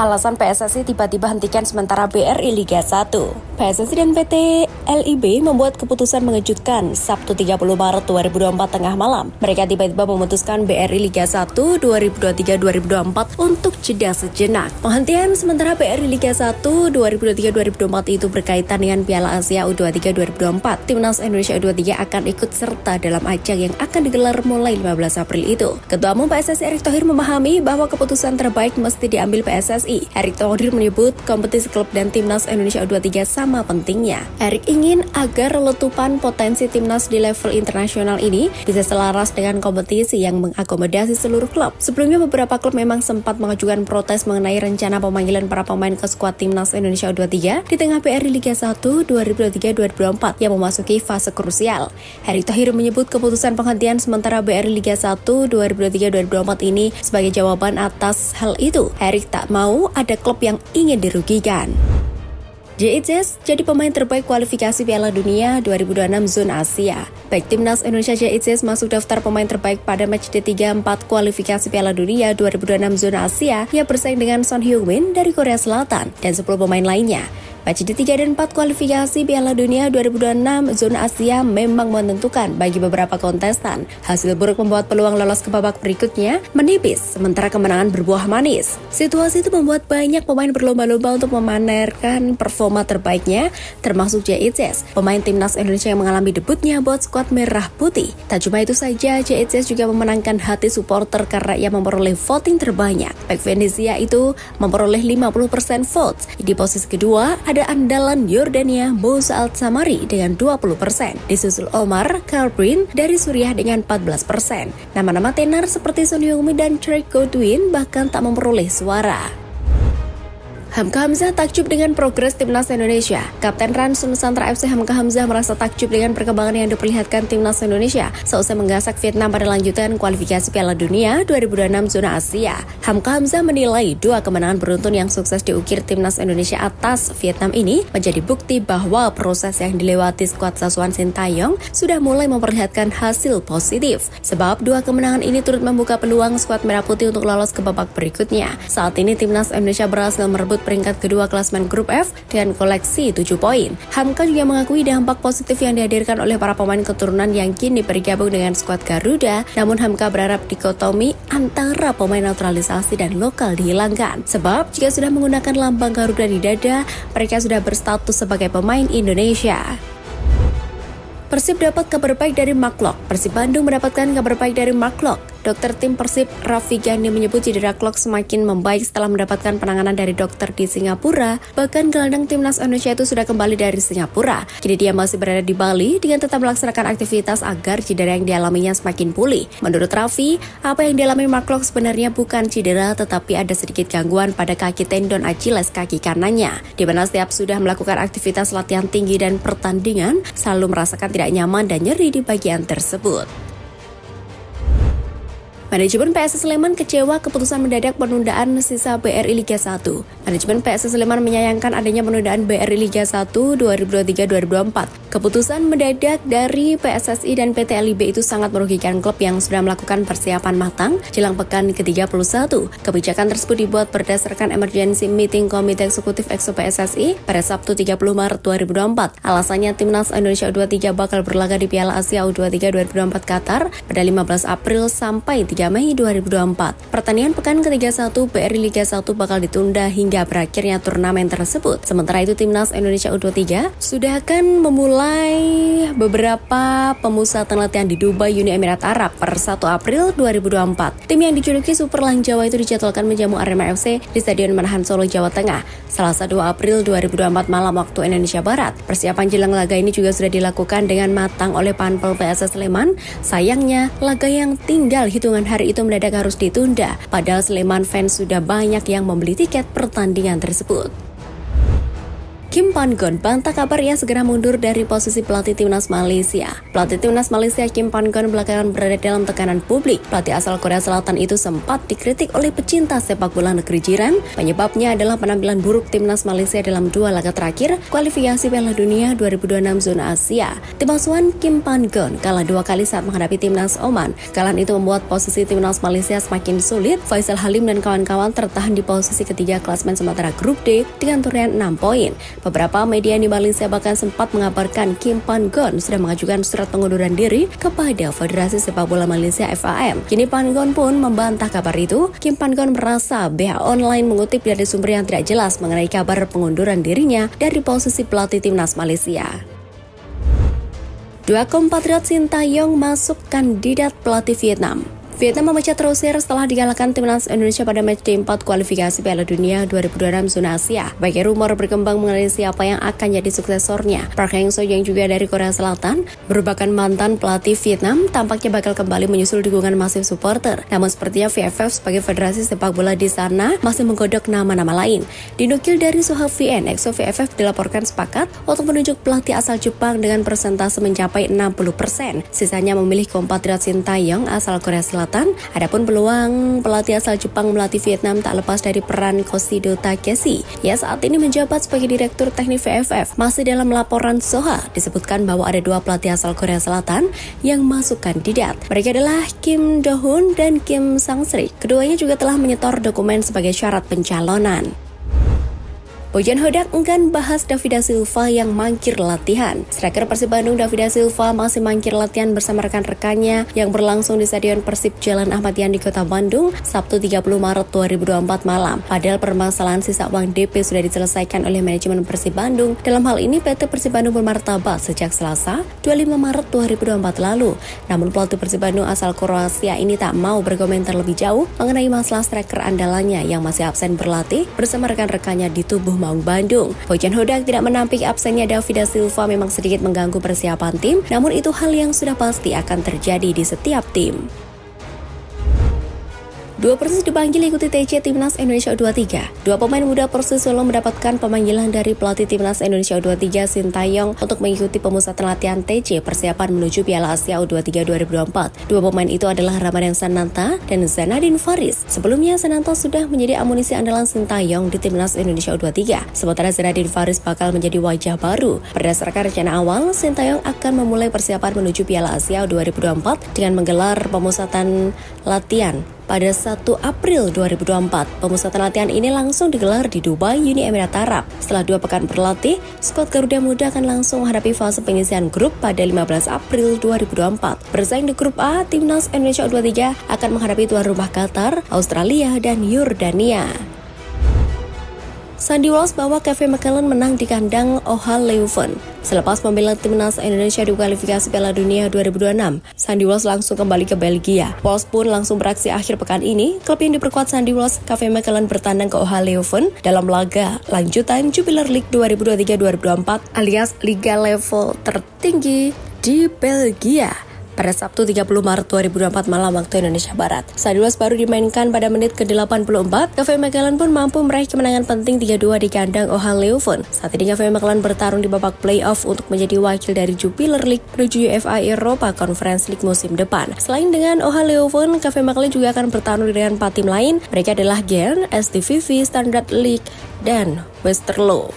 Alasan PSSI tiba-tiba hentikan sementara BRI Liga 1. PSSI dan PT LIB membuat keputusan mengejutkan Sabtu 30 Maret 2024 tengah malam. Mereka tiba-tiba memutuskan BRI Liga 1 2023-2024 untuk jeda sejenak. Penghentian sementara BRI Liga 1 2023-2024 itu berkaitan dengan Piala Asia U23 2024. Timnas Indonesia U23 akan ikut serta dalam ajang yang akan digelar mulai 15 April itu. Ketua Umum PSSI Erick Thohir memahami bahwa keputusan terbaik mesti diambil PSSI. Erick Thohir menyebut kompetisi klub dan Timnas Indonesia U23 sama pentingnya. Erick ingin agar letupan potensi Timnas di level internasional ini bisa selaras dengan kompetisi yang mengakomodasi seluruh klub. Sebelumnya beberapa klub memang sempat mengajukan protes mengenai rencana pemanggilan para pemain ke skuad Timnas Indonesia U23 di tengah BRI Liga 1 2023-2024 yang memasuki fase krusial. Erick Thohir menyebut keputusan penghentian sementara BRI Liga 1 2023-2024 ini sebagai jawaban atas hal itu. Erick tak mau ada klub yang ingin dirugikan. JICS jadi pemain terbaik kualifikasi Piala Dunia 2026 zona Asia. Baik Timnas Indonesia JICS masuk daftar pemain terbaik pada matchday 3-4 kualifikasi Piala Dunia 2026 zona Asia yang bersaing dengan Son Heung-min dari Korea Selatan dan 10 pemain lainnya. Matchday 3 dan 4 kualifikasi Piala Dunia 2026 zona Asia memang menentukan bagi beberapa kontestan. Hasil buruk membuat peluang lolos ke babak berikutnya menipis, sementara kemenangan berbuah manis. Situasi itu membuat banyak pemain berlomba-lomba untuk memamerkan performa terbaiknya, termasuk JICS, pemain Timnas Indonesia yang mengalami debutnya buat skuad merah putih. Tak cuma itu saja, JICS juga memenangkan hati supporter karena ia memperoleh voting terbanyak. Back Venezia itu memperoleh 50% votes. Di posisi kedua, ada andalan Yordania Moussa Al-Samari dengan 20%. Disusul Omar Kalbrin dari Suriah dengan 14%. Nama-nama tenar seperti Son Heung-min dan Trey Godwin bahkan tak memperoleh suara. Hamka Hamzah takjub dengan progres Timnas Indonesia. Kapten Rans Nusantara FC Hamka Hamzah merasa takjub dengan perkembangan yang diperlihatkan Timnas Indonesia seusai menggasak Vietnam pada lanjutan kualifikasi Piala Dunia 2026 zona Asia. Hamka Hamzah menilai dua kemenangan beruntun yang sukses diukir Timnas Indonesia atas Vietnam ini menjadi bukti bahwa proses yang dilewati skuad Sasuan Sintayong sudah mulai memperlihatkan hasil positif. Sebab dua kemenangan ini turut membuka peluang skuad Merah Putih untuk lolos ke babak berikutnya. Saat ini Timnas Indonesia berhasil merebut peringkat kedua klasmen grup F dengan koleksi 7 poin. Hamka juga mengakui dampak positif yang dihadirkan oleh para pemain keturunan yang kini bergabung dengan skuad Garuda, namun Hamka berharap dikotomi antara pemain naturalisasi dan lokal dihilangkan. Sebab jika sudah menggunakan lambang Garuda di dada, mereka sudah berstatus sebagai pemain Indonesia. Persib dapat kabar baik dari Mark Klok. Persib Bandung mendapatkan kabar baik dari Mark Klok. Dokter tim Persib Raffi Gandhi menyebut cedera Klok semakin membaik setelah mendapatkan penanganan dari dokter di Singapura. Bahkan gelandang timnas Indonesia itu sudah kembali dari Singapura. Kini dia masih berada di Bali dengan tetap melaksanakan aktivitas agar cedera yang dialaminya semakin pulih. Menurut Raffi, apa yang dialami Mark Klok sebenarnya bukan cedera tetapi ada sedikit gangguan pada kaki tendon Achilles kaki kanannya. Di mana setiap sudah melakukan aktivitas latihan tinggi dan pertandingan selalu merasakan tidak nyaman dan nyeri di bagian tersebut. Manajemen PSS Sleman kecewa keputusan mendadak penundaan sisa BRI Liga 1. Manajemen PSS Sleman menyayangkan adanya penundaan BRI Liga 1 2023-2024. Keputusan mendadak dari PSSI dan PT LIB itu sangat merugikan klub yang sudah melakukan persiapan matang jelang pekan ke-31. Kebijakan tersebut dibuat berdasarkan emergency meeting Komite Eksekutif EXO PSSI pada Sabtu 30 Maret 2024. Alasannya Timnas Indonesia U23 bakal berlaga di Piala Asia U23 2024 Qatar pada 15 April sampai 3 Mei 2024. Pertandingan pekan ke-31 BRI Liga 1 bakal ditunda hingga berakhirnya turnamen tersebut. Sementara itu Timnas Indonesia U23 sudah akan memulai beberapa pemusatan latihan di Dubai, Uni Emirat Arab per 1 April 2024. Tim yang dijuluki Super Lang Jawa itu dijadwalkan menjamu Arema FC di Stadion Manahan Solo, Jawa Tengah, Selasa 2 April 2024 malam waktu Indonesia Barat. Persiapan jelang laga ini juga sudah dilakukan dengan matang oleh Panpel PSS Sleman. Sayangnya, laga yang tinggal hitungan hari itu mendadak harus ditunda, padahal Sleman fans sudah banyak yang membeli tiket pertandingan tersebut. Kim Pan-gon bantah kabar ia segera mundur dari posisi pelatih timnas Malaysia. Pelatih timnas Malaysia Kim Pan-gon belakangan berada dalam tekanan publik. Pelatih asal Korea Selatan itu sempat dikritik oleh pecinta sepak bola negeri jiran. Penyebabnya adalah penampilan buruk timnas Malaysia dalam 2 laga terakhir kualifikasi Piala Dunia 2026 zona Asia. Tim asuhan Kim Pan-gon kalah 2 kali saat menghadapi timnas Oman. Kekalahan itu membuat posisi timnas Malaysia semakin sulit. Faisal Halim dan kawan-kawan tertahan di posisi ketiga klasmen sementara grup D dengan torehan 6 poin. Beberapa media di Malaysia bahkan sempat mengabarkan Kim Pan-gon sudah mengajukan surat pengunduran diri kepada Federasi Sepak Bola Malaysia FAM. Kini Pan-gon pun membantah kabar itu. Kim Pan-gon merasa BH Online mengutip dari sumber yang tidak jelas mengenai kabar pengunduran dirinya dari posisi pelatih timnas Malaysia. 2 kompatriot Sintayong masuk kandidat pelatih Vietnam. Vietnam memecat Rosier setelah dikalahkan timnas Indonesia pada matchday 4 kualifikasi Piala Dunia 2026 zona Asia. Banyak rumor berkembang mengenai siapa yang akan jadi suksesornya. Park Hang-seo yang juga dari Korea Selatan, merupakan mantan pelatih Vietnam, tampaknya bakal kembali menyusul dukungan masif supporter. Namun sepertinya VFF sebagai federasi sepak bola di sana masih menggodok nama-nama lain. Dinukil dari Soha VN, EXO VFF dilaporkan sepakat untuk menunjuk pelatih asal Jepang dengan persentase mencapai 60%. Sisanya memilih kompatriot Sintayong asal Korea Selatan. Adapun peluang pelatih asal Jepang melatih Vietnam tak lepas dari peran Koshido Takeshi. Ia saat ini menjabat sebagai Direktur Teknik VFF. Masih dalam laporan Soha, disebutkan bahwa ada 2 pelatih asal Korea Selatan yang masuk kandidat. Mereka adalah Kim Do-hoon dan Kim Sang-sri. Keduanya juga telah menyetor dokumen sebagai syarat pencalonan. Bojan Hodak enggan bahas David da Silva yang mangkir latihan. Striker Persib Bandung David da Silva masih mangkir latihan bersama rekan-rekannya yang berlangsung di Stadion Persib Jalan Ahmad Yani Kota Bandung Sabtu 30 Maret 2024 malam. Padahal permasalahan sisa uang DP sudah diselesaikan oleh manajemen Persib Bandung. Dalam hal ini PT Persib Bandung bermartabat sejak Selasa 25 Maret 2024 lalu. Namun pelatih Persib Bandung asal Kroasia ini tak mau berkomentar lebih jauh mengenai masalah striker andalannya yang masih absen berlatih bersama rekan-rekannya di tubuh Maung Bandung. Bojan Hodak tidak menampik absennya David da Silva memang sedikit mengganggu persiapan tim, namun itu hal yang sudah pasti akan terjadi di setiap tim. 2 Persis dipanggil ikuti TC Timnas Indonesia U23. 2 pemain muda Persis Solo mendapatkan pemanggilan dari pelatih Timnas Indonesia U23 Sintayong untuk mengikuti pemusatan latihan TC persiapan menuju Piala Asia U23 2024. 2 pemain itu adalah Ramadan Sananta dan Zanadin Faris. Sebelumnya Sananta sudah menjadi amunisi andalan Sintayong di Timnas Indonesia U23. Sementara Zanadin Faris bakal menjadi wajah baru. Berdasarkan rencana awal, Sintayong akan memulai persiapan menuju Piala Asia U2024 dengan menggelar pemusatan latihan pada 1 April 2024. Pemusatan latihan ini langsung digelar di Dubai, Uni Emirat Arab. Setelah 2 pekan berlatih, skuad Garuda Muda akan langsung menghadapi fase penyisihan grup pada 15 April 2024. Bersaing di grup A, Timnas Indonesia U23 akan menghadapi tuan rumah Qatar, Australia, dan Yordania. Sandy Walsh bawa Kevin McClellan menang di kandang OHL Leuven. Selepas membela timnas Indonesia di kualifikasi Piala Dunia 2026, Sandy Walsh langsung kembali ke Belgia. Walsh pun langsung beraksi akhir pekan ini. Klub yang diperkuat Sandy Walsh, Kevin McClellan bertandang ke OHL Leuven dalam laga lanjutan Jupiler League 2023-2024 alias liga level tertinggi di Belgia. Pada Sabtu 30 Maret 2024 malam waktu Indonesia Barat. Sandy Walsh baru dimainkan pada menit ke-84. Kevin McClellan pun mampu meraih kemenangan penting 3-2 di kandang OHL Leuven. Saat ini Kevin McClellan bertarung di babak playoff untuk menjadi wakil dari Jupiler League menuju UEFA Europa Conference League musim depan. Selain dengan OHL Leuven, Kevin McClellan juga akan bertarung dengan 4 tim lain. Mereka adalah Genk, STVV, Standard Liège, dan Westerlo.